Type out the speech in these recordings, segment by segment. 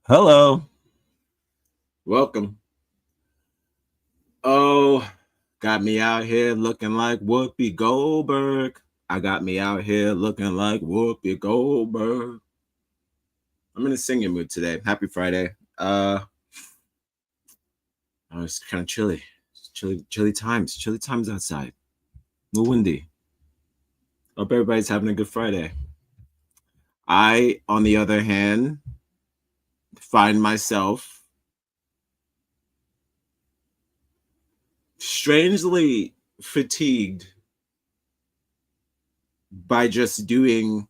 Hello. Welcome. Oh, got me out here looking like Whoopi Goldberg. I got me out here looking like Whoopi Goldberg. I'm in a singing mood today. Happy Friday. It's kind of chilly. Chilly times outside. A little windy. Hope everybody's having a good Friday. I, on the other hand, find myself strangely fatigued by just doing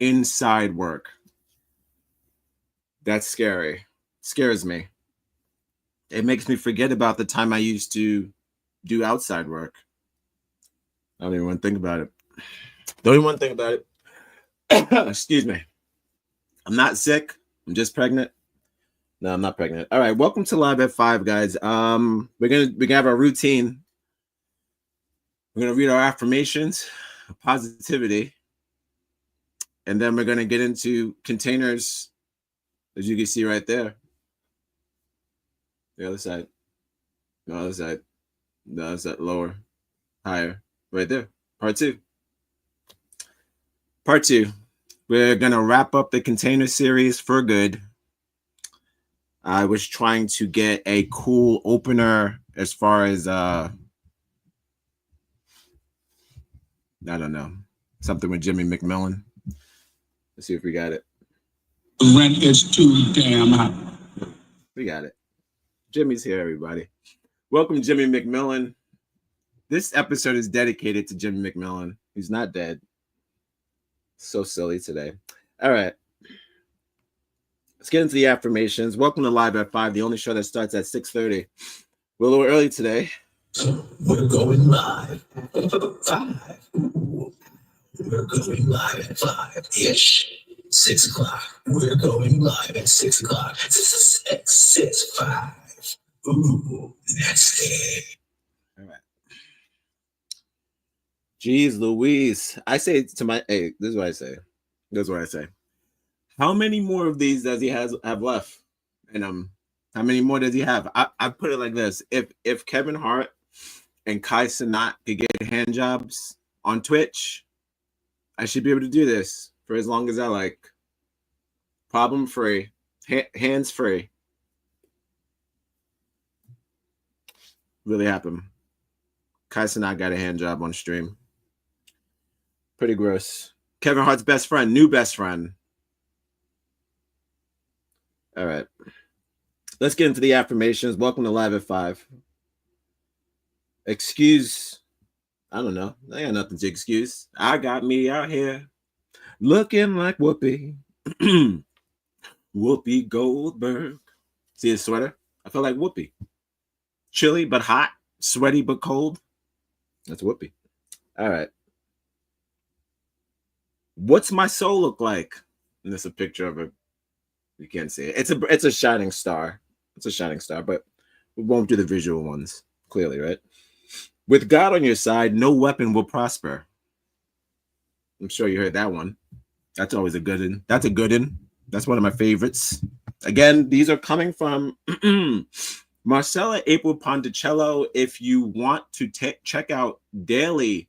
inside work. That's scary. It scares me. It makes me forget about the time I used to do outside work. I don't even want to think about it. Don't even want to think about it. Excuse me. I'm not sick. I'm just pregnant. No, I'm not pregnant. All right. Welcome to Live at 5, guys. We're gonna have our routine. We're gonna read our affirmations, positivity, and then we're gonna get into containers, as you can see right there. The other side. The other side. The other side. Lower. Higher. Right there. Part 2. Part 2. We're going to wrap up the container series for good. I was trying to get a cool opener as far as, I don't know, something with Jimmy McMillan. Let's see if we got it. The rent is too damn high. We got it. Jimmy's here, everybody. Welcome, Jimmy McMillan. This episode is dedicated to Jimmy McMillan. He's not dead. So silly today. All right. Let's get into the affirmations. Welcome to Live at 5, the only show that starts at 6:30. We're a little early today. We're going live at 5. We're going live at 5-ish. 6 o'clock. We're going live at 6 o'clock. 6:5. Ooh, that's it. All right. Jeez Louise. I say to my, hey, this is what I say. This is what I say. How many more of these does he have left? And how many more does he have? I put it like this. If Kevin Hart and Kai Cenat could get hand jobs on Twitch, I should be able to do this for as long as I like. Problem free. Hands free. Really happened. Kai Cenat got a hand job on stream. Pretty gross. Kevin Hart's best friend, new best friend. All right. Let's get into the affirmations. Welcome to Live at 5. Excuse, I don't know. I got nothing to excuse. I got me out here looking like Whoopi. Whoopi Goldberg. See his sweater? I feel like Whoopi. Chilly but hot. Sweaty but cold. That's Whoopi. All right. What's my soul look like? And there's a picture of it. You can't see it. It's a shining star. It's a shining star, but we won't do the visual ones, clearly, right? With God on your side, no weapon will prosper. I'm sure you heard that one. That's always a good one. That's a good one. That's one of my favorites. Again, these are coming from Marcella April Ponticello. If you want to check out daily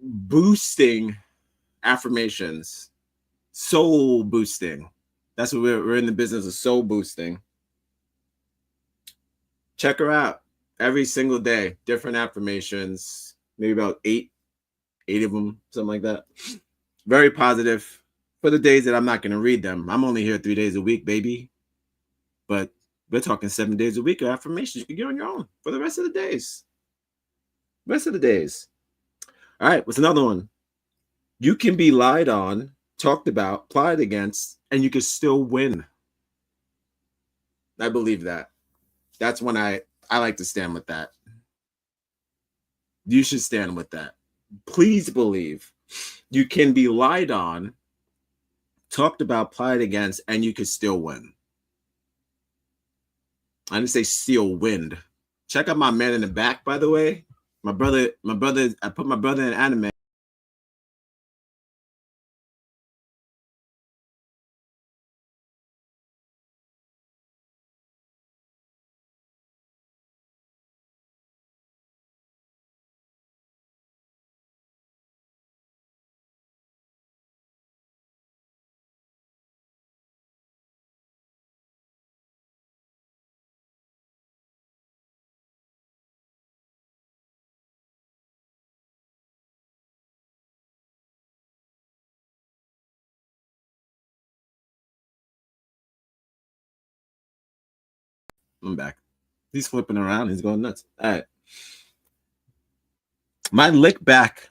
boosting affirmations, soul boosting. That's what we're in the business of, soul boosting. Check her out every single day. Different affirmations, maybe about eight of them, something like that. Very positive. For the days that I'm not going to read them, I'm only here 3 days a week, baby. But we're talking 7 days a week of affirmations you can get on your own for the rest of the days. All right, what's another one? You can be lied on, talked about, plied against, and you can still win. I believe that. That's when I like to stand with that. You should stand with that. Please believe you can be lied on, talked about, plied against, and you can still win. I didn't say still win. Check out my man in the back, by the way. My brother, I put my brother in anime. I'm back. He's flipping around. He's going nuts. All right. My lick back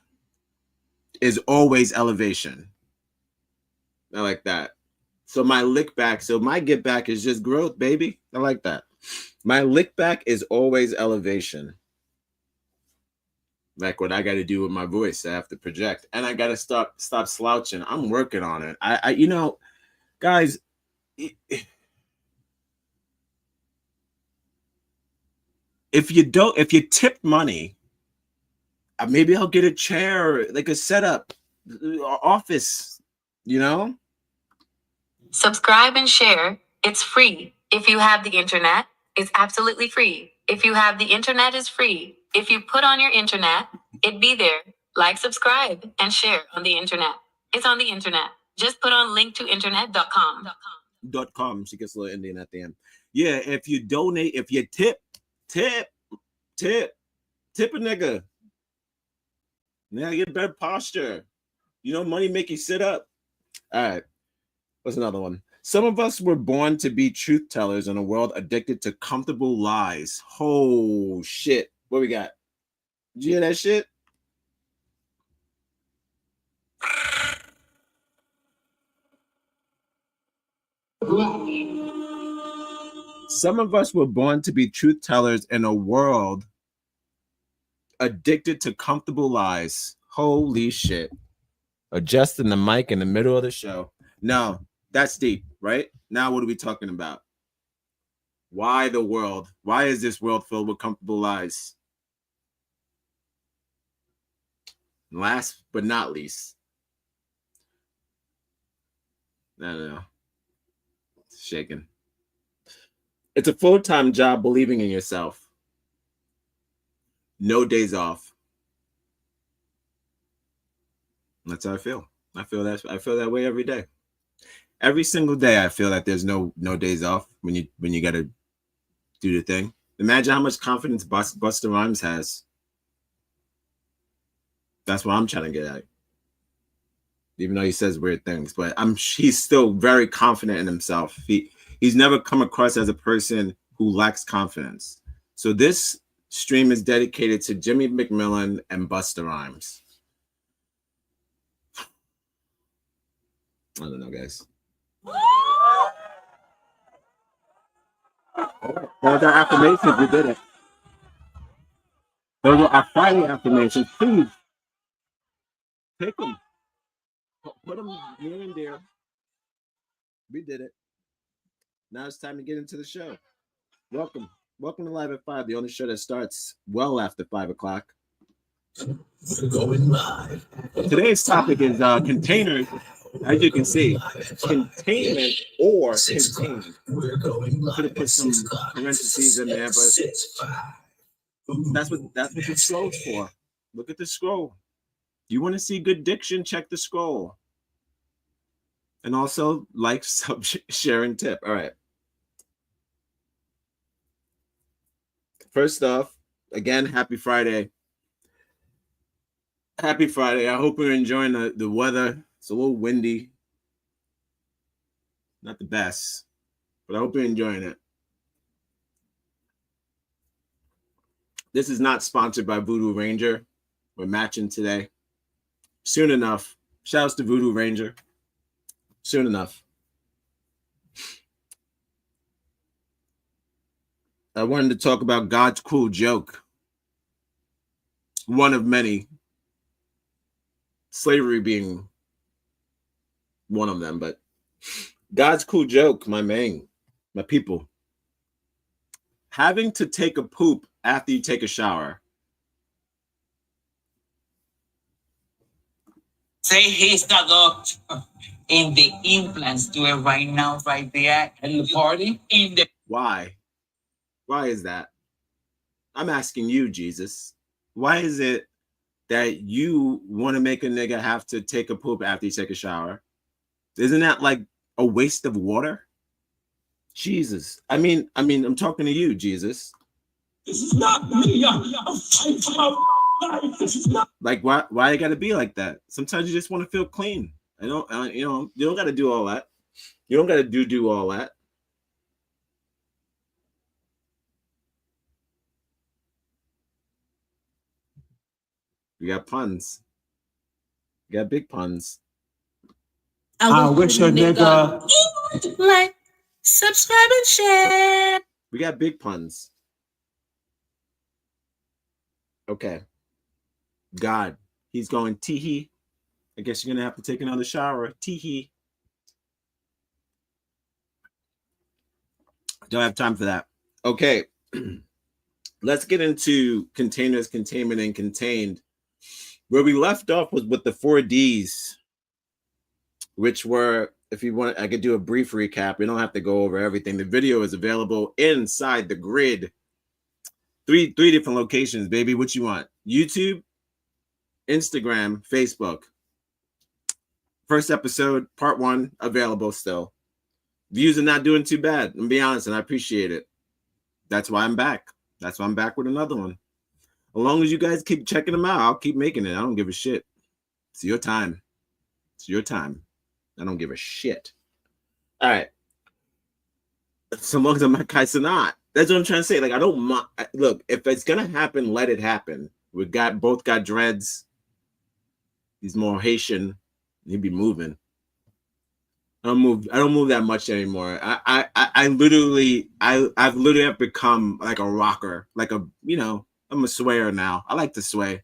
is always elevation. I like that. So my lick back, so my get back is just growth, baby. I like that. My lick back is always elevation. Like what I got to do with my voice, I have to project, and I got to stop slouching. I'm working on it. I you know, guys, if you tip money, maybe I'll get a chair, like a setup, office, you know. Subscribe and share. It's free. If you have the internet, it's absolutely free. If you have the internet, it's free. If you put on your internet, it'd be there. Like, subscribe, and share on the internet. It's on the internet. Just put on linktointernet.com. .com. She gets a little Indian at the end. Yeah, if you donate, if you tip a nigga. Now you get better posture. You know, money make you sit up. All right. What's another one? Some of us were born to be truth tellers in a world addicted to comfortable lies. Oh, shit. What we got? Did you hear that shit? Some of us were born to be truth tellers in a world addicted to comfortable lies. Holy shit. Adjusting the mic in the middle of the show. No, that's deep, right? Now what are we talking about? Why the world? Why is this world filled with comfortable lies? Last but not least. No. It's shaking. It's a full-time job believing in yourself. No days off. That's how I feel. I feel that way every day. Every single day I feel that there's no days off when you gotta do the thing. Imagine how much confidence Busta Rhymes has. That's what I'm trying to get at. Even though he says weird things, but he's still very confident in himself. He's never come across as a person who lacks confidence. So this stream is dedicated to Jimmy McMillan and Busta Rhymes. I don't know, guys. Those are affirmations. We did it. Those are our Friday affirmations. Please take them. Put them near and dear. We did it. Now it's time to get into the show. Welcome to Live at 5, the only show that starts well after 5 o'clock. We're going live. Today's topic is containers. As you can see, containment or contained. We're going live. Could have put some parentheses in there, but that's what the scroll's for. Look at the scroll. You want to see good diction? Check the scroll. And also like, sub, share, and tip. All right. First off, again, happy Friday. Happy Friday. I hope you're enjoying the weather. It's a little windy. Not the best, but I hope you're enjoying it. This is not sponsored by Voodoo Ranger. We're matching today. Soon enough. Shouts to Voodoo Ranger. Soon enough. I wanted to talk about God's cruel joke. One of many. Slavery being one of them, but God's cool joke, my people. Having to take a poop after you take a shower. Say he's not locked in the implants. Do it right now, right there. In the party? Why? Why is that? I'm asking you, Jesus. Why is it that you want to make a nigga have to take a poop after you take a shower? Isn't that like a waste of water? Jesus. I mean, I'm talking to you, Jesus. This is not me. I'm fighting for my life. This is not. Like, why you gotta be like that? Sometimes you just want to feel clean. You don't gotta do all that. You don't gotta do all that. We got puns. We got big puns. I wish a nigga like, subscribe, and share. We got big puns. Okay. God, he's going tee-hee. I guess you're going to have to take another shower. Tee-hee. Don't have time for that. Okay. Let's get into containers, containment, and contained. Where we left off was with the 4Ds, which were, if you want, I could do a brief recap. We don't have to go over everything. The video is available inside the grid. Three different locations, baby. What you want? YouTube, Instagram, Facebook. First episode, part 1, available still. Views are not doing too bad. I'm be honest, and I appreciate it. That's why I'm back. That's why I'm back with another one. As long as you guys keep checking them out, I'll keep making it. I don't give a shit. It's your time. It's your time. I don't give a shit. All right. So long as I'm not Kaisanat. That's what I'm trying to say. Like, I don't mind. Look, if it's gonna happen, let it happen. We both got dreads. He's more Haitian. He'd be moving. I don't move that much anymore. I've literally have become like a rocker, like a, I'm a swayer now. I like to sway.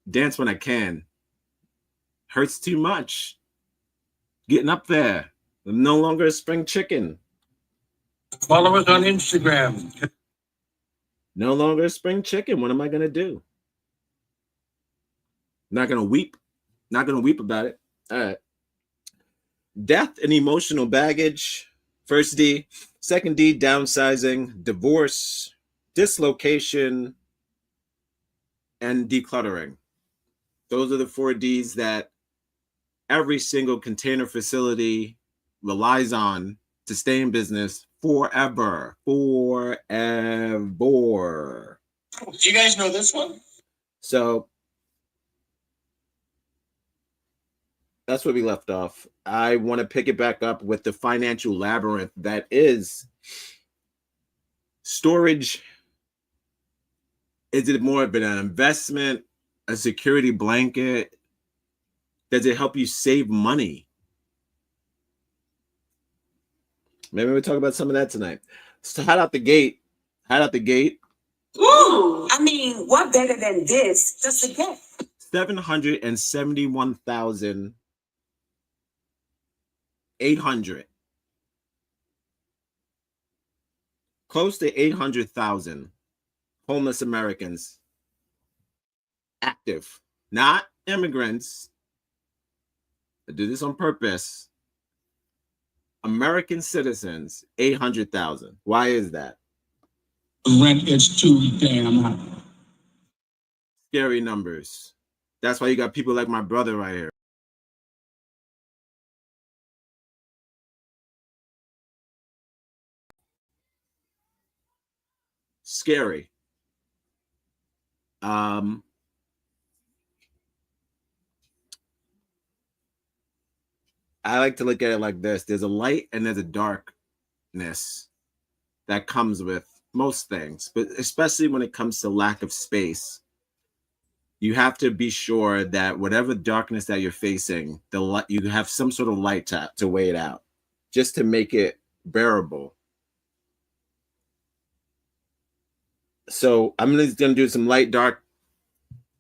Dance when I can. Hurts too much. Getting up there. I'm no longer a spring chicken. Follow us on Instagram. No longer a spring chicken. What am I gonna do? Not gonna weep. Not gonna weep about it. All right. Death and emotional baggage. First D. Second D, downsizing, divorce, dislocation, and decluttering. Those are the 4 Ds that every single container facility relies on to stay in business forever. Forever. Do you guys know this one? So that's where we left off. I want to pick it back up with the financial labyrinth that is storage. Is it more of an investment, a security blanket? Does it help you save money? Maybe we'll talk about some of that tonight. So hot out the gate. Ooh, I mean, what better than this? Just a gift. 771,800. Close to 800,000 homeless Americans active, not immigrants. I do this on purpose. American citizens, 800,000. Why is that? Rent is too damn high. Scary numbers. That's why you got people like my brother right here. Scary. I like to look at it like this. There's a light and there's a darkness that comes with most things, but especially when it comes to lack of space. You have to be sure that whatever darkness that you're facing, you have some sort of light to weigh it out, just to make it bearable. So I'm just gonna do some light, dark.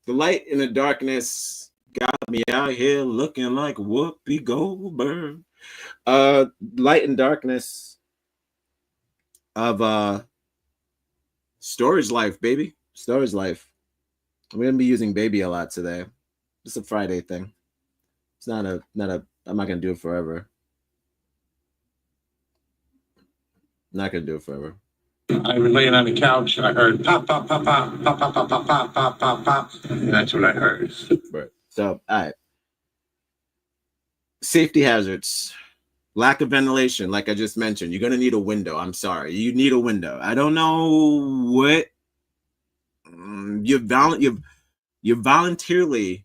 The light and the darkness got me out here looking like Whoopi Goldberg. Light and darkness of storage life, baby. Storage life. I'm gonna be using baby a lot today. It's a Friday thing. It's not a I'm not gonna do it forever. Not gonna do it forever. I was laying on the couch and I heard pop, pop, pop, pop, pop, pop, pop, pop, pop, pop, pop, pop. That's what I heard. Right. So, all right. Safety hazards. Lack of ventilation, like I just mentioned. You're gonna need a window. I'm sorry. You need a window. I don't know what you're voluntarily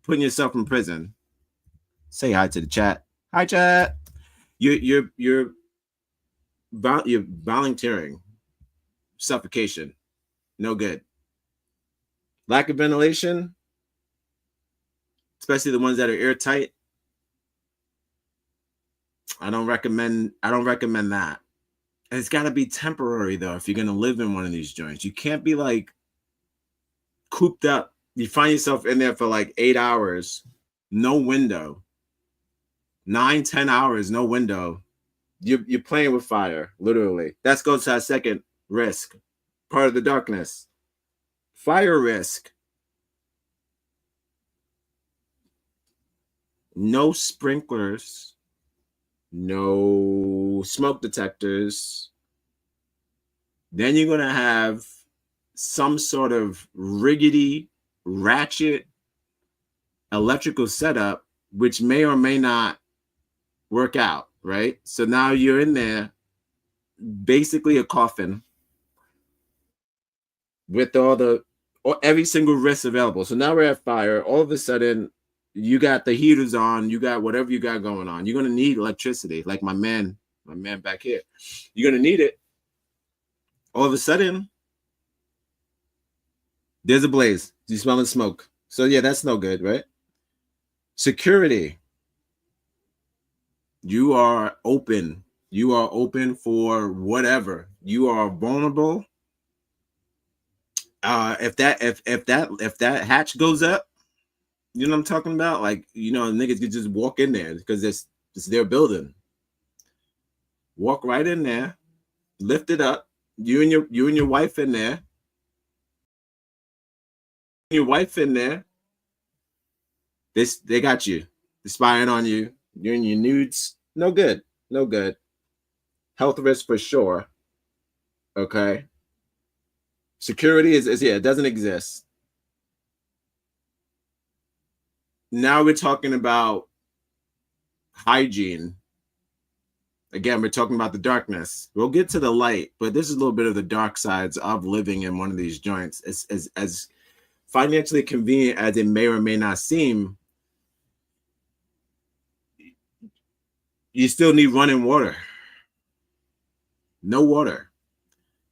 putting yourself in prison. Say hi to the chat. Hi, chat. You're volunteering. Suffocation. No good. Lack of ventilation, especially the ones that are airtight. I don't recommend that. And it's got to be temporary though. If you're going to live in one of these joints, you can't be like cooped up. You find yourself in there for like 8 hours, no window, 9-10 hours, no window. You're playing with fire, literally. That goes to our second risk, part of the darkness. Fire risk. No sprinklers, no smoke detectors. Then you're going to have some sort of rickety, ratchet electrical setup, which may or may not work out, right? So now you're in there, basically a coffin with every single risk available. So now we're at fire. All of a sudden, you got the heaters on, you got whatever you got going on. You're going to need electricity, like my man back here. You're going to need it. All of a sudden, there's a blaze. You smelling smoke. So yeah, that's no good, right? Security. You are open. You are open for whatever. You are vulnerable. If that hatch goes up, you know what I'm talking about? Like, you know, niggas could just walk in there because it's their building. Walk right in there, lift it up. You and your wife in there. Your wife in there. They got you. They're spying on you. You're in your nudes. No good. No good. Health risk for sure. Okay. Security is it doesn't exist. Now we're talking about hygiene. Again, we're talking about the darkness. We'll get to the light, but this is a little bit of the dark sides of living in one of these joints. As financially convenient as it may or may not seem, you still need running water. No water.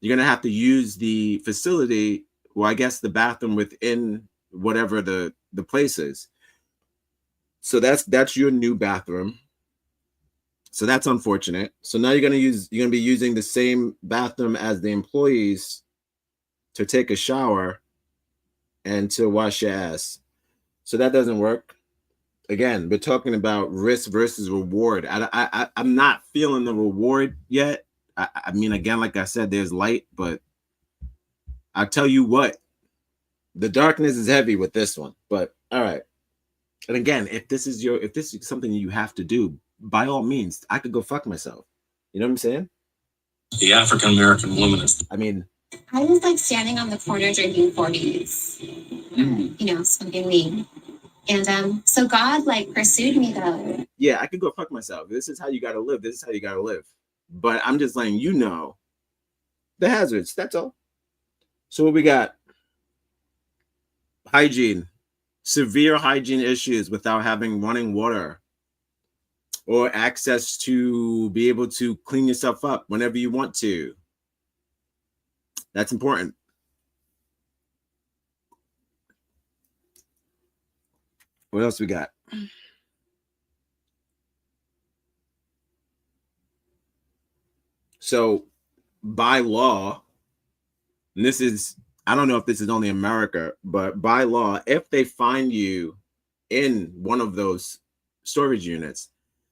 You're going to have to use the facility, well, I guess the bathroom within whatever the place is. So that's your new bathroom. So that's unfortunate. So now you're going to be using the same bathroom as the employees to take a shower and to wash your ass. So that doesn't work. Again, we're talking about risk versus reward. I'm not feeling the reward yet. I mean, again, like I said, there's light, but I tell you what, the darkness is heavy with this one. But all right. And again, if this is something you have to do, by all means, I could go fuck myself. You know what I'm saying? The African American woman is. I mean, I was like standing on the corner drinking 40s, you know, smoking weed. And so God like pursued me though. Yeah, I could go fuck myself. This is how you gotta live. This is how you gotta live. But I'm just letting you know the hazards. That's all. So what we got? Hygiene. Severe hygiene issues without having running water or access to be able to clean yourself up whenever you want to. That's important. What else we got? So by law, and this is, I don't know if this is only America, but by law, if they find you in one of those storage units,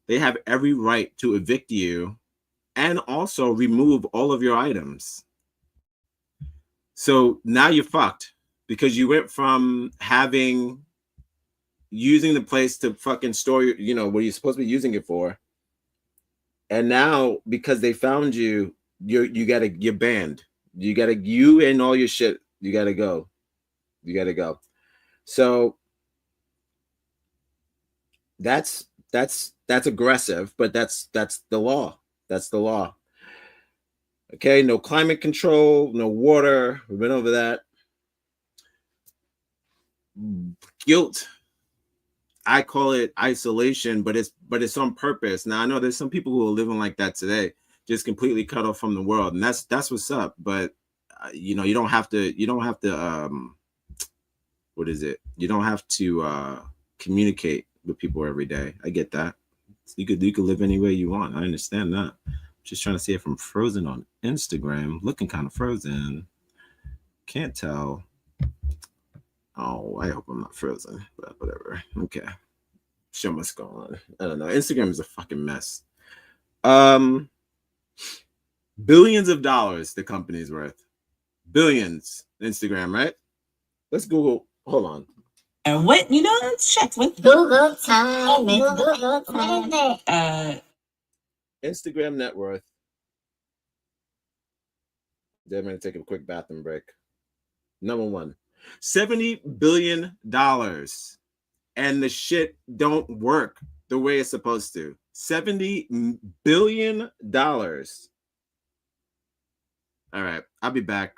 they have every right to evict you and also remove all of your items. So now you're fucked because you went from using the place to fucking store, you know, what you're supposed to be using it for. And now because they found you, you're banned. You and all your shit, you gotta go. You gotta go. So that's aggressive, but that's the law. That's the law. Okay, no climate control, no water. We've been over that. Guilt. I call it isolation, but it's on purpose. Now I know there's some people who are living like that today, just completely cut off from the world, and that's what's up. But you know, you don't have to what is it? You don't have to communicate with people every day. I get that. You could live any way you want. I understand that. Just trying to see if I'm frozen on Instagram. Looking kind of frozen. Can't tell. Oh, I hope I'm not frozen, but whatever. Okay. Show must go on. I don't know. Instagram is a fucking mess. Billions of dollars the company's worth. Billions. Instagram, right? Let's Google. Hold on. And what, let's check with Google time. Google time. Instagram net worth. Then I'm going to take a quick bathroom break. Number one, $70 billion. And the shit don't work the way it's supposed to. $70 billion. All right, I'll be back.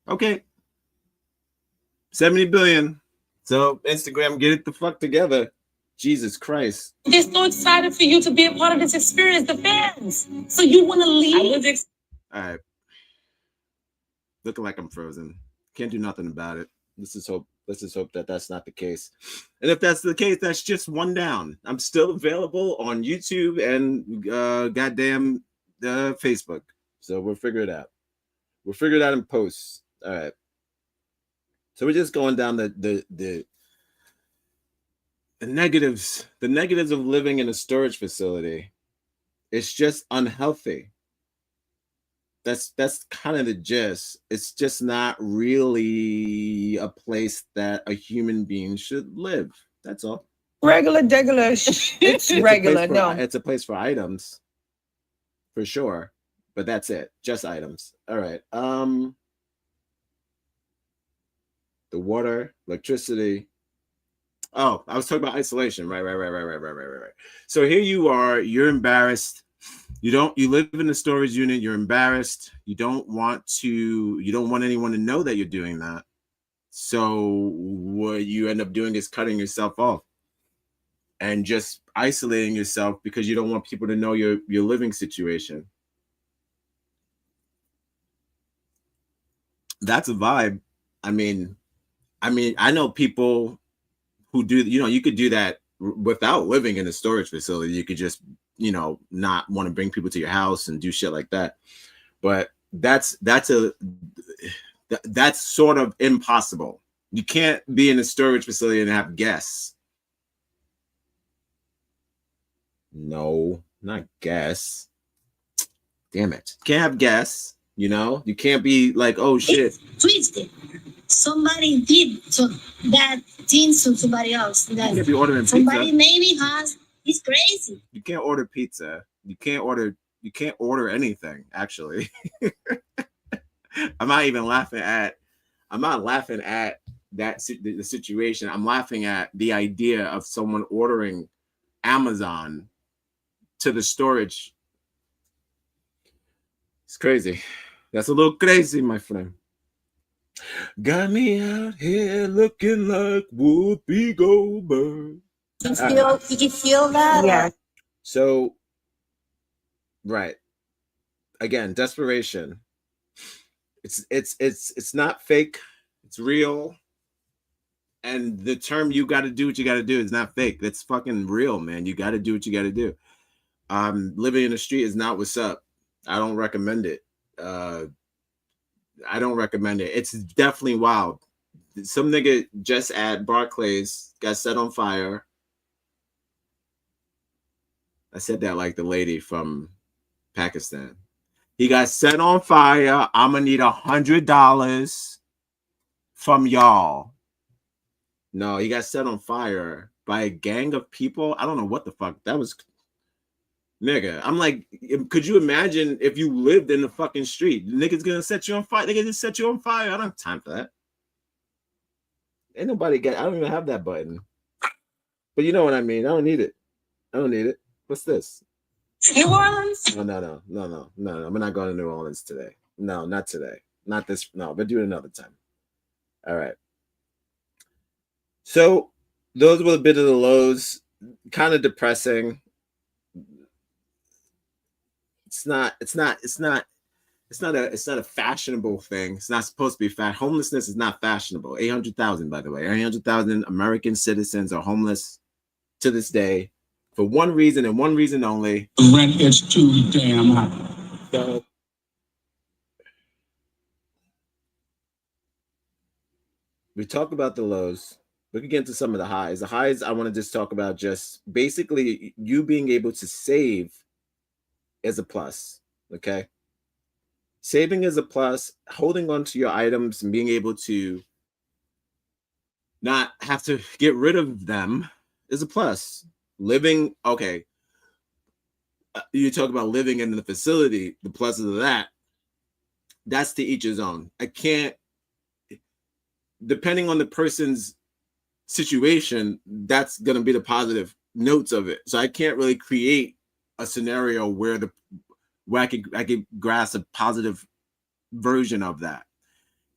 Okay. 70 billion. So Instagram, get it the fuck together. Jesus Christ. They're so excited for you to be a part of this experience, the fans. So you want to leave? All right. Looking like I'm frozen. Can't do nothing about it. Let's just hope that that's not the case. And if that's the case, that's just one down. I'm still available on YouTube and goddamn Facebook. So we'll figure it out. We'll figure it out in post. All right. So we're just going down the negatives. The negatives of living in a storage facility. It's just unhealthy. That's kind of the gist. It's just not really a place that a human being should live. That's all. Regular. It's regular. No, it's a place for items, for sure. But that's it. Just items. All right. The water, electricity. Oh, I was talking about isolation. Right. So here you are. You're embarrassed. You live in a storage unit. You're embarrassed. You don't want anyone to know that you're doing that. So what you end up doing is cutting yourself off and just isolating yourself because you don't want people to know your living situation. That's a vibe. I mean, I know people who do, you could do that without living in a storage facility. You could just, not want to bring people to your house and do shit like that. But that's sort of impossible. You can't be in a storage facility and have guests. No, not guests. Damn it. Can't have guests, You can't be like, oh shit. Twisted. Somebody did that thing to somebody else. You can't be ordering somebody pizza. Maybe has. It's crazy. You can't order pizza. You can't order anything, actually. I'm not laughing at the situation. I'm laughing at the idea of someone ordering Amazon to the storage. It's crazy. That's a little crazy, my friend. Got me out here looking like Whoopi Goldberg. Did you feel that? Yeah. So, right. Again, desperation. It's not fake. It's real. And the term "you got to do what you got to do" is not fake. That's fucking real, man. You got to do what you got to do. Living in the street is not what's up. I don't recommend it. I don't recommend it. It's definitely wild. Some nigga just at Barclays got set on fire. I said that like the lady from Pakistan. He got set on fire. I'm gonna need $100 from y'all. No, he got set on fire by a gang of people. I don't know what the fuck that was. Nigga, I'm like, could you imagine if you lived in the fucking street? The nigga's gonna set you on fire. They just set you on fire. I don't have time for that. Ain't nobody get. I don't even have that button. But you know what I mean. I don't need it. I don't need it. What's this? New Orleans? No. We're not going to New Orleans today. No, not today. Not this. No, but do it another time. All right. So those were a bit of the lows. Kind of depressing. It's not a fashionable thing. It's not supposed to be fat. Homelessness is not fashionable. 800,000, by the way. 800,000 American citizens are homeless to this day for one reason and one reason only. The rent is too damn high. So we talk about the lows. We can get into some of the highs. The highs, I want to just talk about just basically you being able to save is a plus. Okay. Saving is a plus. Holding on to your items and being able to not have to get rid of them is a plus. Living, okay. You talk about living in the facility, the pluses of that. That's to each his own. I can't, depending on the person's situation, that's going to be the positive notes of it. So I can't really create a scenario where I could grasp a positive version of that.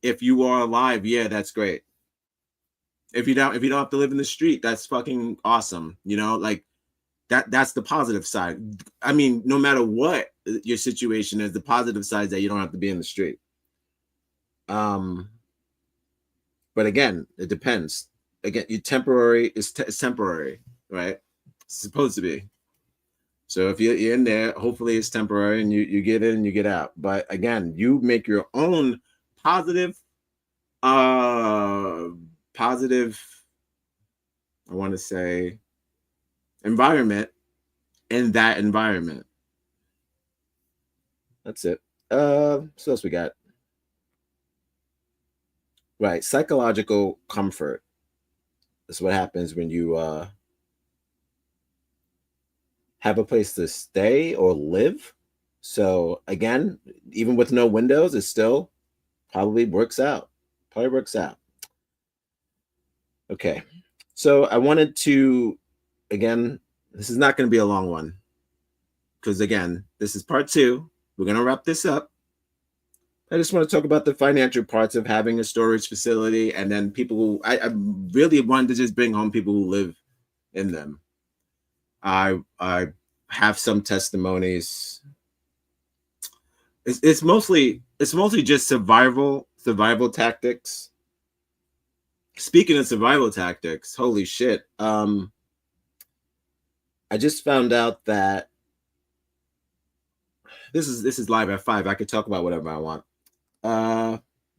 If you are alive, yeah, that's great. If you don't have to live in the street, that's fucking awesome. You know, like that's the positive side. I mean, no matter what your situation is, the positive side is that you don't have to be in the street. But again, it depends. Again, you temporary is temporary, right? It's supposed to be. So if you're in there, hopefully it's temporary and you get in and you get out. But again, you make your own positive, I want to say, environment in that environment. That's it. So what else we got? Right. Psychological comfort. That's what happens when you have a place to stay or live. So again, even with no windows, it still probably works out. Okay. So I wanted to, again, this is not going to be a long one because again, this is part 2. We're going to wrap this up. I just want to talk about the financial parts of having a storage facility, and then people who I really wanted to just bring home people who live in them. I have some testimonies. It's mostly just survival tactics. Speaking of survival tactics, holy shit. I just found out that this is live at 5. I could talk about whatever I want.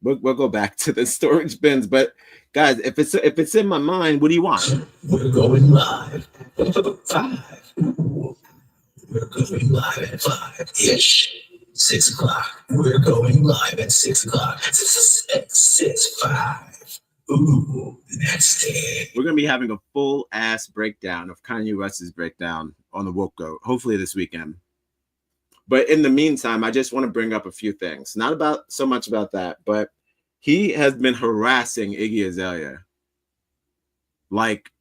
We'll go back to the storage bins, but guys, if it's in my mind, what do you want? We're going live at 5. We're going live at 5-ish. 6 o'clock. We're going live at 6 o'clock. 6:05. Ooh, that's it. We're gonna be having a full ass breakdown of Kanye West's breakdown on the Woke Goat, hopefully this weekend. But in the meantime, I just want to bring up a few things. Not about so much about that, but he has been harassing Iggy Azalea. Like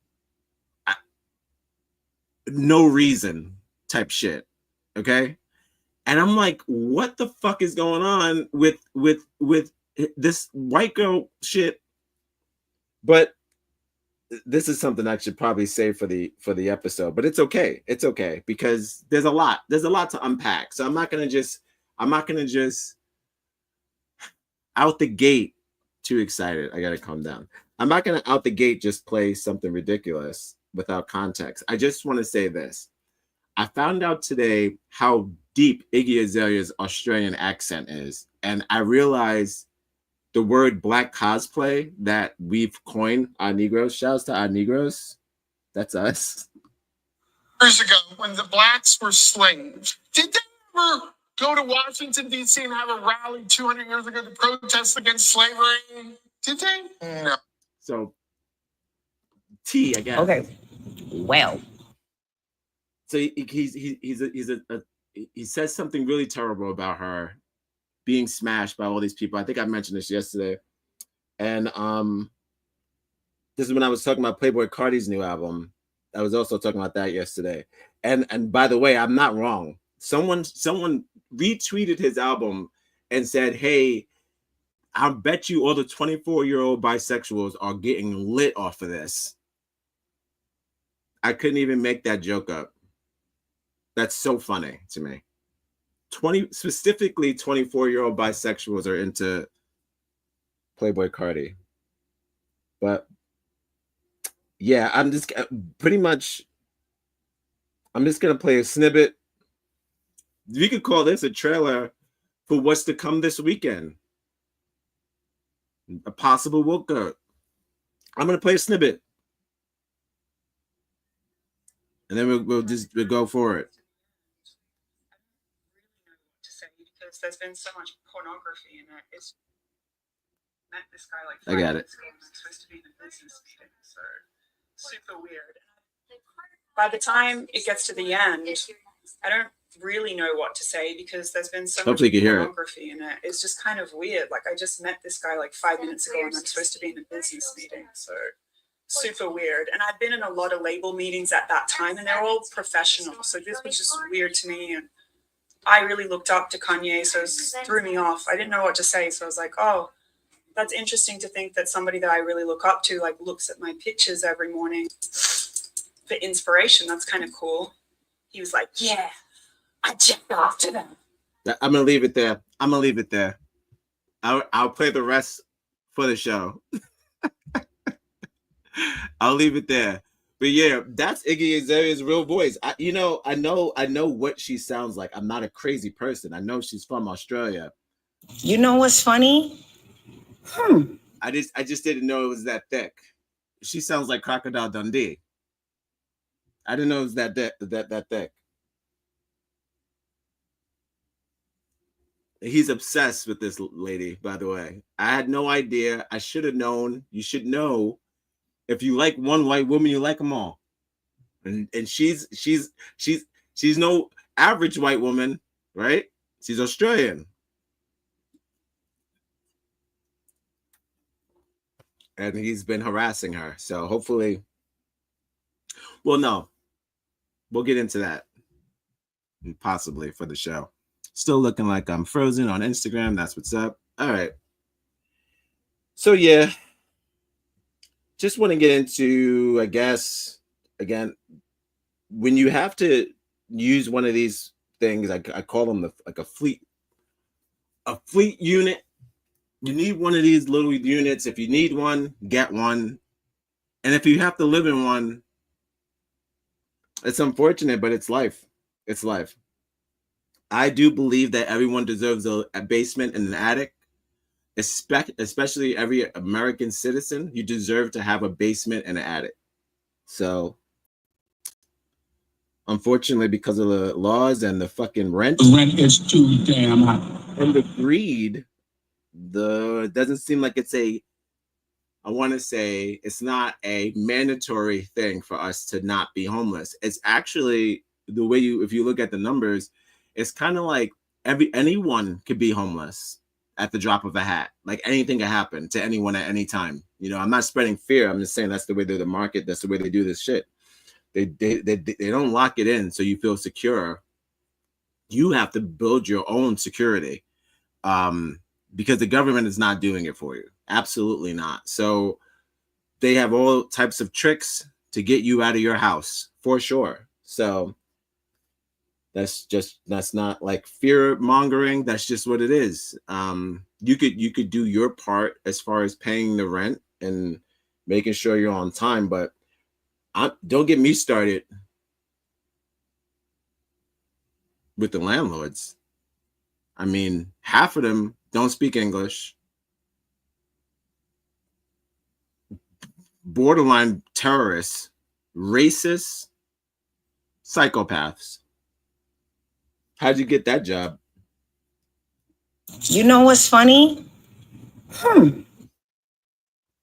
no reason type shit. Okay? And I'm like, what the fuck is going on with this white girl shit? But this is something I should probably save for the episode, but it's okay. It's okay because there's a lot to unpack. So I'm not gonna just out the gate too excited. I gotta calm down. I'm not gonna out the gate just play something ridiculous without context. I just want to say this. I found out today how deep Iggy Azalea's Australian accent is, and I realized the word black cosplay that we've coined, our Negroes. Shouts to our Negroes. That's us. Years ago, when the blacks were slaves, did they ever go to Washington, D.C. and have a rally 200 years ago to protest against slavery? Did they? No. So, T, I guess. Okay. Well. So he says something really terrible about her being smashed by all these people. I think I mentioned this yesterday. And this is when I was talking about Playboi Carti's new album. I was also talking about that yesterday. And by the way, I'm not wrong. Someone retweeted his album and said, hey, I bet you all the 24-year-old bisexuals are getting lit off of this. I couldn't even make that joke up. That's so funny to me. Specifically 24-year-old bisexuals are into Playboi Carti. But yeah, I'm just gonna play a snippet. We could call this a trailer for what's to come this weekend. A possible workout. I'm gonna play a snippet, and then we'll go for it. Because there's been so much pornography in it. It's met this guy like I got it. Supposed to be in a business meeting, so super weird. By the time it gets to the end, I don't really know what to say because there's been so much pornography in it. It's just kind of weird. Like I just met this guy like 5 minutes ago and I'm supposed to be in a business meeting, so super weird. And I've been in a lot of label meetings at that time and they're all professional, so this was just weird to me. And I really looked up to Kanye, so it threw me off. I didn't know what to say, so I was like, oh, that's interesting to think that somebody that I really look up to like looks at my pictures every morning for inspiration. That's kind of cool. He was like, yeah, I jacked off to them. I'm gonna leave it there. I'll play the rest for the show. I'll leave it there. But yeah, that's Iggy Azalea's real voice. I know what she sounds like. I'm not a crazy person. I know she's from Australia. You know what's funny? I just didn't know it was that thick. She sounds like Crocodile Dundee. I didn't know it was that thick. He's obsessed with this lady, by the way. I had no idea. I should have known. You should know. If you like one white woman, you like them all. And she's no average white woman, right? She's Australian. And he's been harassing her. So hopefully, well, no, we'll get into that possibly for the show. Still looking like I'm frozen on Instagram. That's what's up. All right. So yeah, just want to get into, I guess, again, when you have to use one of these things, I call them a fleet unit. You need one of these little units. If you need one, get one. And if you have to live in one, it's unfortunate, but it's life. It's life. I do believe that everyone deserves a basement and an attic, especially every American citizen. You deserve to have a basement and an attic. So, unfortunately, because of the laws and the fucking rent is too damn high. And the greed, it doesn't seem like it's it's not a mandatory thing for us to not be homeless. It's actually the way if you look at the numbers, it's kind of like anyone could be homeless at the drop of a hat. Like anything can happen to anyone at any time. You know, I'm not spreading fear. I'm just saying that's the way they're the market. That's the way they do this shit. They don't lock it in so you feel secure. You have to build your own security. Because the government is not doing it for you. Absolutely not. So they have all types of tricks to get you out of your house for sure. So That's not like fear mongering. That's just what it is. You could do your part as far as paying the rent and making sure you're on time, but don't get me started with the landlords. I mean, half of them don't speak English. Borderline terrorists, racists, psychopaths. How'd you get that job? You know what's funny?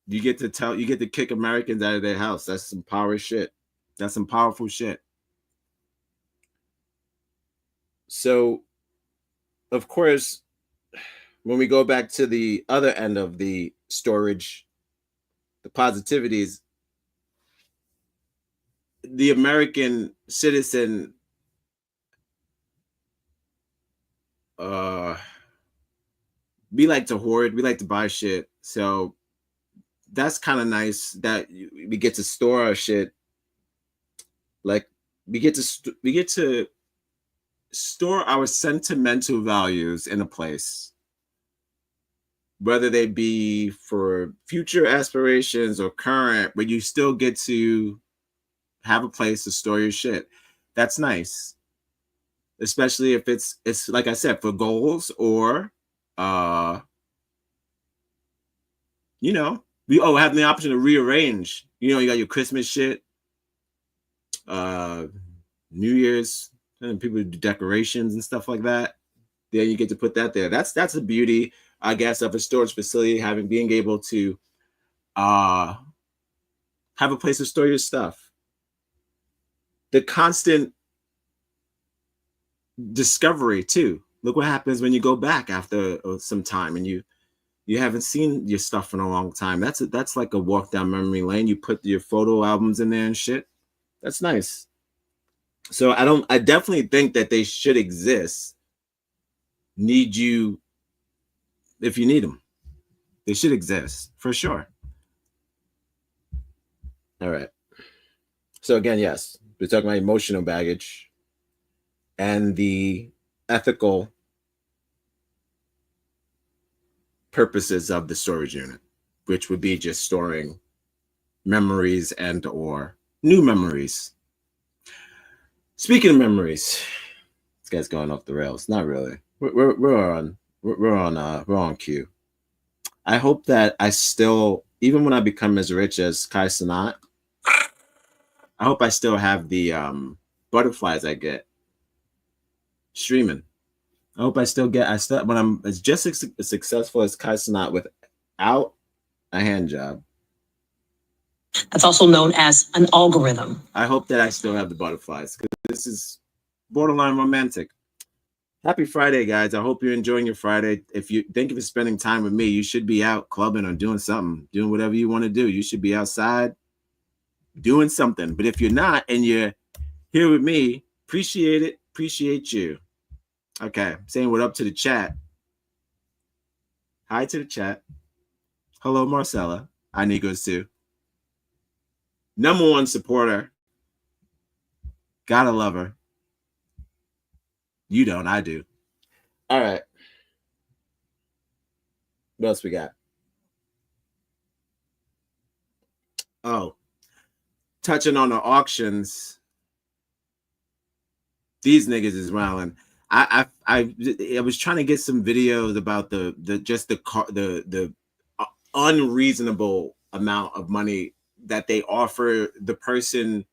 You get to kick Americans out of their house. That's some power shit. That's some powerful shit. So, of course, when we go back to the other end of the storage, the positivities, the American citizen we like to hoard, we like to buy shit. So that's kind of nice that we get to store our shit. Like we get to store our sentimental values in a place, whether they be for future aspirations or current, but you still get to have a place to store your shit. That's nice, especially if it's like I said, for goals or you know, we have the option to rearrange. You know, you got your Christmas shit, New Year's, and people do decorations and stuff like that. Then you get to put that there. That's the beauty, I guess, of a storage facility, being able to have a place to store your stuff. The constant discovery too. Look what happens when you go back after some time and you haven't seen your stuff in a long time. That's like a walk down memory lane. You put your photo albums in there and shit. That's nice. So I definitely think that they should exist. Need you if you need them. They should exist for sure. All right. So again, yes, we're talking about emotional baggage and the ethical purposes of the storage unit, which would be just storing memories and or new memories. Speaking of memories, this guy's going off the rails. Not really. We're on cue. I hope that I still, even when I become as rich as Kai Cenat, I hope I still have the butterflies I get streaming. I hope I still when I'm as just as successful as Kai Cenat without a hand job. That's also known as an algorithm. I hope that I still have the butterflies because this is borderline romantic. Happy Friday, guys. I hope you're enjoying your Friday. Thank you for spending time with me. You should be out clubbing or doing something, doing whatever you want to do. You should be outside doing something. But if you're not and you're here with me, appreciate it. Appreciate you. Okay, saying what up to the chat. Hi to the chat. Hello, Marcella. I Negos too. #1 supporter. Gotta love her. You don't, I do. All right. What else we got? Oh, touching on the auctions. These niggas is wilding. I was trying to get some videos about the unreasonable amount of money that they offer the person.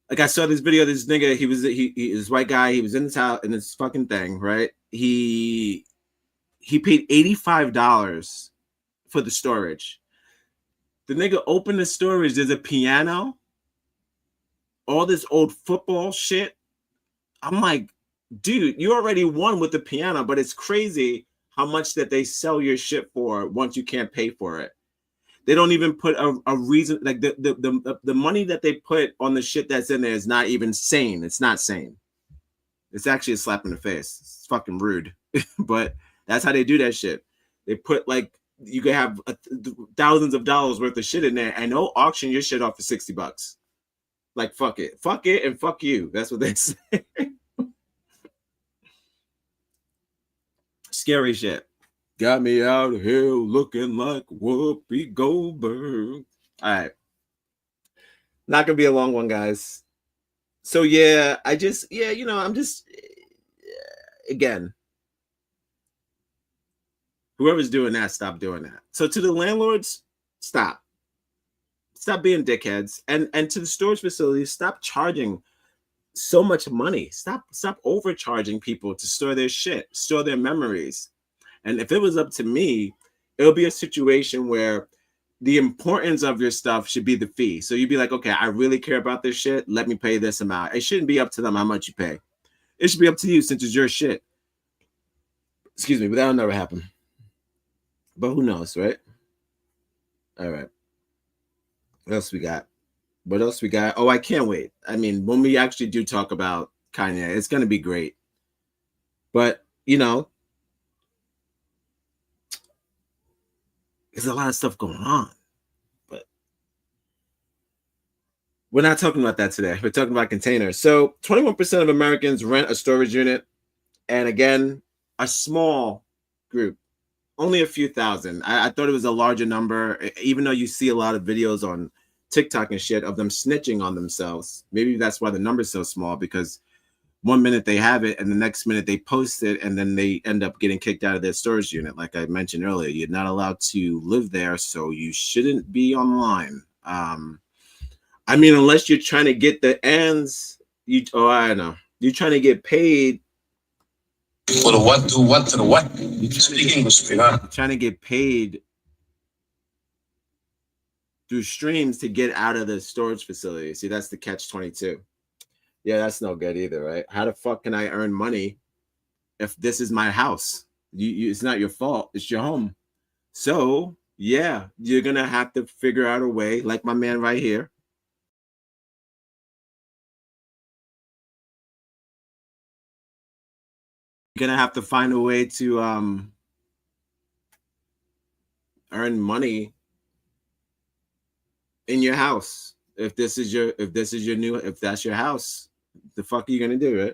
Like I saw this video, this nigga, he was white guy, he was in this house in this fucking thing, right? He paid $85 for the storage. The nigga opened the storage, there's a piano, all this old football shit. I'm like, dude, you already won with the piano, but it's crazy how much that they sell your shit for once you can't pay for it. They don't even put a reason, like the money that they put on the shit that's in there is not even sane. It's not sane. It's actually a slap in the face. It's fucking rude, but that's how they do that shit. They put like, you can have thousands of dollars worth of shit in there and they'll auction your shit off for $60. Like, fuck it, and fuck you. That's what they say. Scary shit. Got me out of here looking like Whoopi Goldberg. All right. Not going to be a long one, guys. So, yeah, I'm just, again, whoever's doing that, stop doing that. So to the landlords, stop being dickheads. And to the storage facilities, stop charging so much money. Stop overcharging people to store their shit, store their memories. And if it was up to me, it'll be a situation where the importance of your stuff should be the fee. So you'd be like, okay, I really care about this shit. Let me pay this amount. It shouldn't be up to them how much you pay. It should be up to you since it's your shit. Excuse me, but that'll never happen. But who knows, right? All right. What else we got? Oh, I can't wait. I mean, when we actually do talk about Kanye, it's going to be great. But, you know, there's a lot of stuff going on. But we're not talking about that today. We're talking about containers. So 21% of Americans rent a storage unit. And again, a small group. Only a few thousand. I thought it was a larger number, even though you see a lot of videos on TikTok and shit of them snitching on themselves. Maybe that's why the number's so small, because one minute they have it and the next minute they post it and then they end up getting kicked out of their storage unit. Like I mentioned earlier, you're not allowed to live there, so you shouldn't be online. I mean, unless you're trying to get the ends, I know. You're trying to get paid. Well, the what do what to the what? Speak English, sweetheart. You're trying to get paid through streams to get out of the storage facility. See, that's the catch-22. Yeah, that's no good either, right? How the fuck can I earn money if this is my house? It's not your fault. It's your home. So, yeah, you're going to have to figure out a way, like my man right here. You're going to have to find a way to earn money in your house. If that's your house, the fuck are you gonna do, right?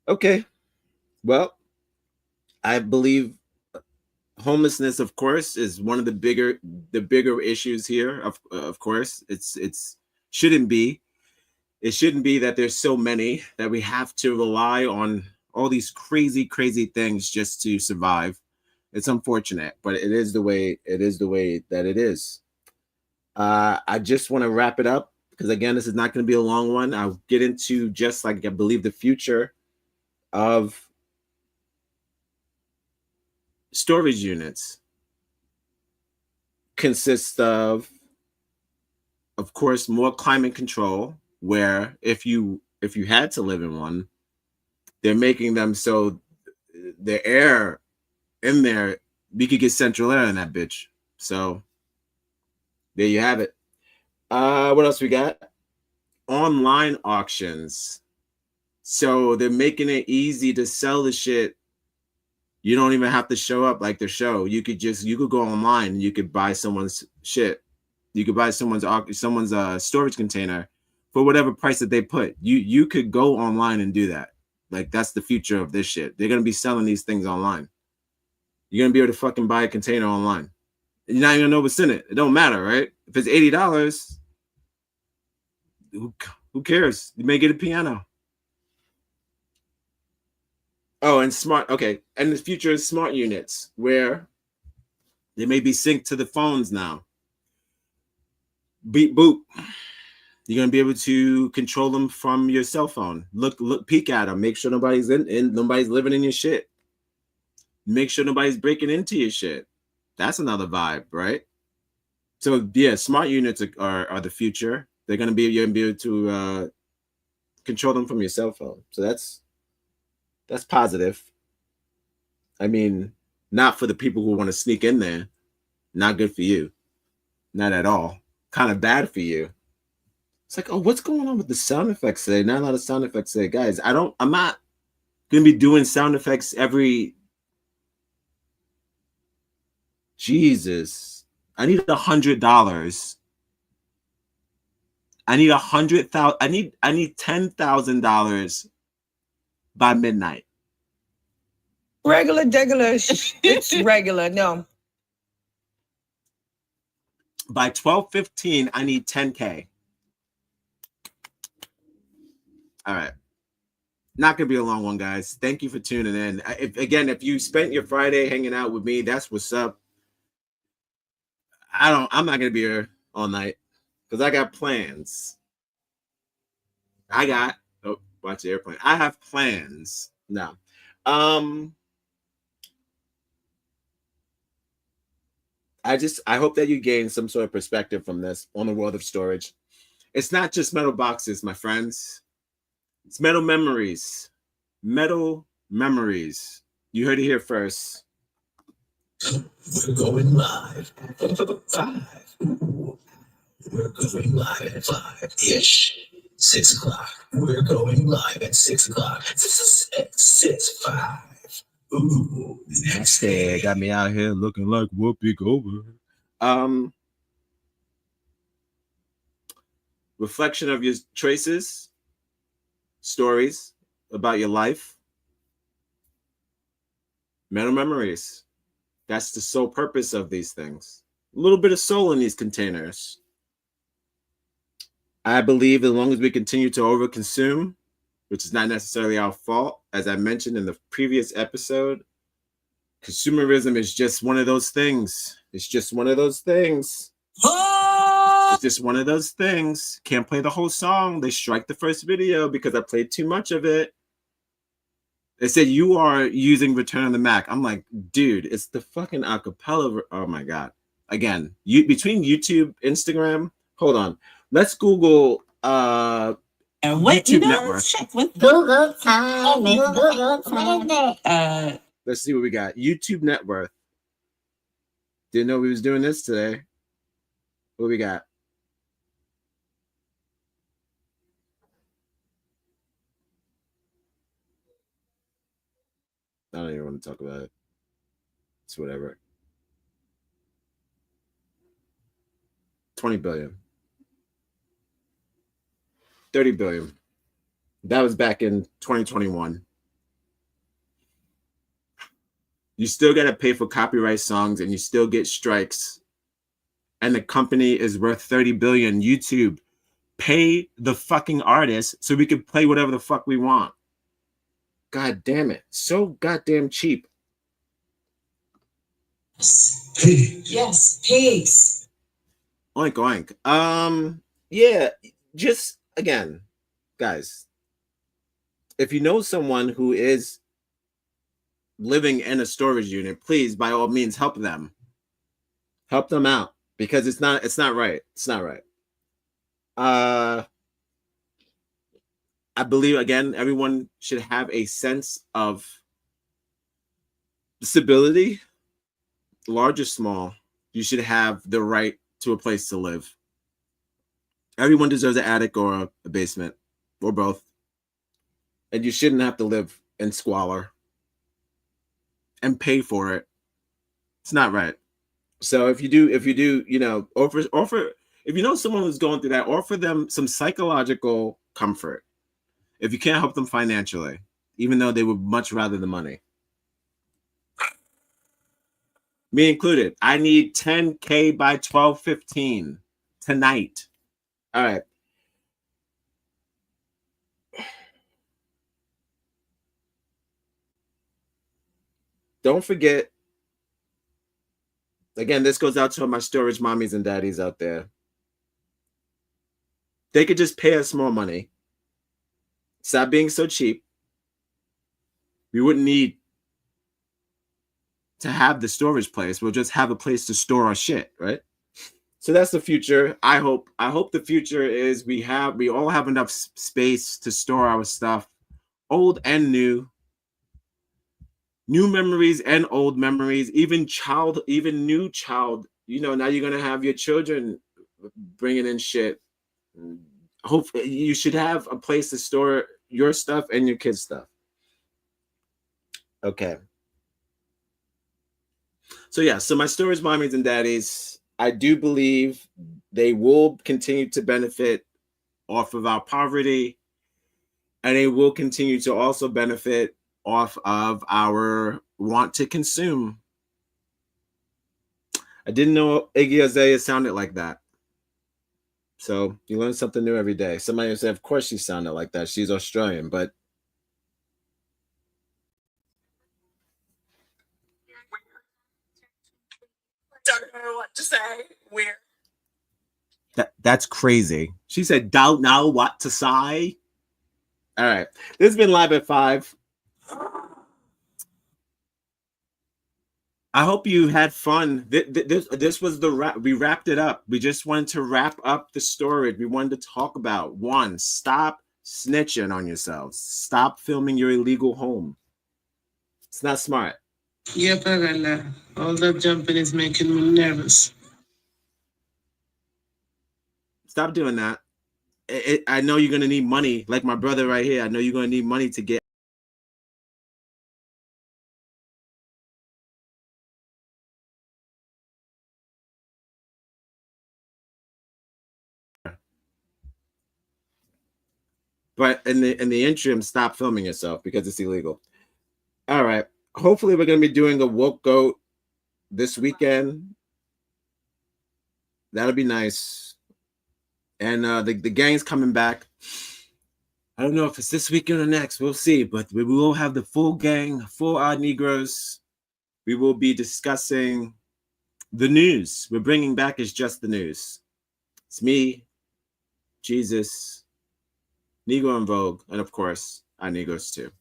Okay, well, I believe homelessness, of course, is one of the bigger issues here. Of course, it shouldn't be that there's so many that we have to rely on all these crazy things just to survive. It's unfortunate, but it is the way that it is. I just want to wrap it up because, again, this is not going to be a long one. I'll get into just like I believe the future of storage units consists of course, more climate control, where if you had to live in one, they're making them so the air in there, we could get central air in that bitch. So there you have it. What else we got? Online auctions. So they're making it easy to sell the shit. You don't even have to show up like the show. You could go online and you could buy someone's shit. You could buy someone's storage container for whatever price that they put. You could go online and do that. Like, that's the future of this shit. They're gonna be selling these things online. You're gonna be able to fucking buy a container online. And you're not even gonna know what's in it. It don't matter, right? If it's $80, who cares? You may get a piano. Oh, and smart. Okay, and the future is smart units where they may be synced to the phones now. Beep boop. You're gonna be able to control them from your cell phone. Look, peek at them. Make sure nobody's nobody's living in your shit. Make sure nobody's breaking into your shit. That's another vibe, right? So yeah, smart units are the future. You're gonna be able to control them from your cell phone. So that's positive. I mean, not for the people who want to sneak in there. Not good for you. Not at all. Kind of bad for you. It's like, oh, what's going on with the sound effects today? Not a lot of sound effects today. Guys, I'm not going to be doing sound effects every... Jesus. I need $100. I need $100,000. I need $10,000 by midnight. Regular, it's regular. No. By 12:15, I need 10K. All right. Not going to be a long one, guys. Thank you for tuning in. If you spent your Friday hanging out with me, that's what's up. I'm not going to be here all night because I got plans. Oh, watch the airplane. I have plans. No. I hope that you gain some sort of perspective from this on the world of storage. It's not just metal boxes, my friends. It's metal memories. Metal memories. You heard it here first. We're going live at 5. We're going live at 5-ish. 6 o'clock. We're going live at 6 o'clock. 5. Ooh, nasty. Got me out here looking like Whoopi Goldberg. Reflection of your traces, stories about your life, metal memories. That's the sole purpose of these things. A little bit of soul in these containers. I believe as long as we continue to overconsume, which is not necessarily our fault, as I mentioned in the previous episode, consumerism is just one of those things. It's just one of those things. It's just one of those things. Can't play the whole song. They strike the first video because I played too much of it. They said you are using Return on the Mac. I'm like, dude, it's the fucking acapella. Oh my God. Again, between YouTube, Instagram, hold on. Let's Google And YouTube net worth. Check with Google time. Google time. Let's see what we got. YouTube net worth. Didn't know we was doing this today. What we got? I don't even want to talk about it. It's whatever. 20 billion. 30 billion. That was back in 2021. You still got to pay for copyright songs and you still get strikes. And the company is worth 30 billion. YouTube, pay the fucking artist so we can play whatever the fuck we want. God damn it. So goddamn cheap. Yes, peace. Oink oink. Yeah, just again, guys, if you know someone who is living in a storage unit, please by all means help them. Help them out because it's not right. It's not right. I believe again, everyone should have a sense of stability, large or small. You should have the right to a place to live. Everyone deserves an attic or a basement or both. And you shouldn't have to live in squalor and pay for it. It's not right. So if you do, you know, offer, if you know someone who's going through that, offer them some psychological comfort. If you can't help them financially, even though they would much rather the money. Me included. I need 10K by 12:15 tonight. All right. Don't forget, again, this goes out to my storage mommies and daddies out there. They could just pay us more money. Stop being so cheap. We wouldn't need to have the storage place. We'll just have a place to store our shit, right? So that's the future. I hope the future is we all have enough space to store our stuff, old and new memories and old memories, even new child. You know, now you're gonna have your children bringing in shit. Hopefully, you should have a place to store your stuff and your kids' stuff. Okay. So yeah, so my storage mommies and daddies, I do believe they will continue to benefit off of our poverty, and they will continue to also benefit off of our want to consume. I didn't know Iggy Azalea sounded like that. So you learn something new every day. Somebody will say, of course she sounded like that. She's Australian, but Don't know what to say. Weird. That's crazy. She said, don't know what to say. All right. This has been Live at 5. I hope you had fun. This was the wrap. We wrapped it up. We just wanted to wrap up the story. We wanted to talk about, one, stop snitching on yourselves. Stop filming your illegal home. It's not smart. Yeah, Pagala. All that jumping is making me nervous. Stop doing that. I know you're going to need money. Like my brother right here. I know you're going to need money to get. But in the interim, stop filming yourself because it's illegal. All right. Hopefully, we're going to be doing a woke goat this weekend. That'll be nice. And the gang's coming back. I don't know if it's this weekend or next. We'll see. But we will have the full gang, full Odd Negroes. We will be discussing the news. We're bringing back It's Just the News. It's me, Jesus, Negro in Vogue, and of course, Odd Negroes too.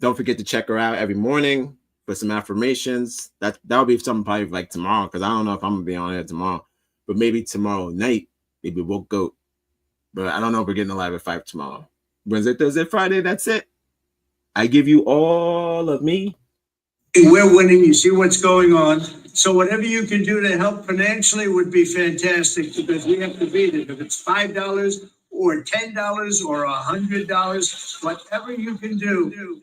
Don't forget to check her out every morning for some affirmations. That'll be something probably like tomorrow, because I don't know if I'm gonna be on here tomorrow, but maybe tomorrow night, maybe we'll go. But I don't know if we're getting a Live at 5 tomorrow. Wednesday, Thursday, Friday, that's it. I give you all of me. We're winning. You see what's going on. So whatever you can do to help financially would be fantastic, because we have to beat it. If it's $5 or $10 or $100, whatever you can do.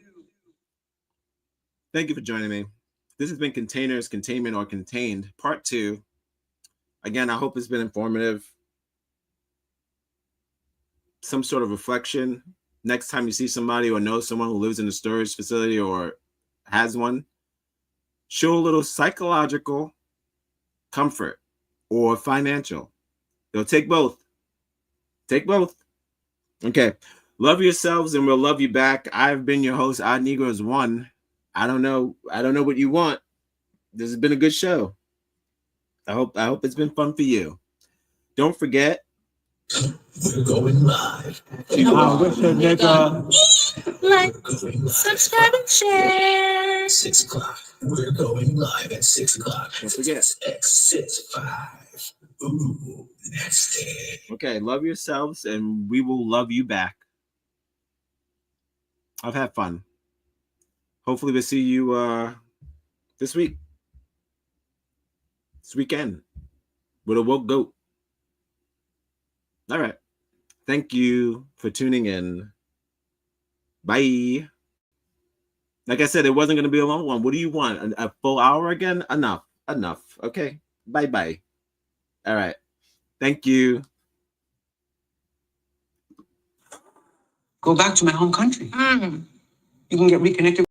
Thank you for joining me. This has been Containers, Containment, or Contained, Part 2. Again, I hope it's been informative. Some sort of reflection. Next time you see somebody or know someone who lives in a storage facility or has one, show a little psychological comfort or financial. They'll take both. Take both. Okay. Love yourselves and we'll love you back. I've been your host, Odd Negroes 1. I don't know what you want. This has been a good show. I hope it's been fun for you. Don't forget, we're going live. I wish a nigga. Like, subscribe and share. 6 o'clock. We're going live at 6 o'clock. Don't forget. X65. Ooh, that's it. Okay, love yourselves and we will love you back. I've had fun. Hopefully we'll see you this week. This weekend. With a woke goat. All right. Thank you for tuning in. Bye. Like I said, it wasn't going to be a long one. What do you want? A full hour again? Enough. Okay. Bye-bye. All right. Thank you. Go back to my home country. You can get reconnected.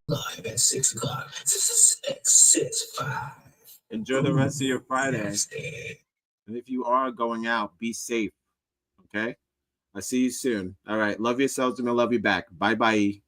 Live at 6 o'clock. X65. Enjoy the rest of your Friday. And if you are going out, be safe. Okay? I'll see you soon. All right. Love yourselves and I love you back. Bye-bye.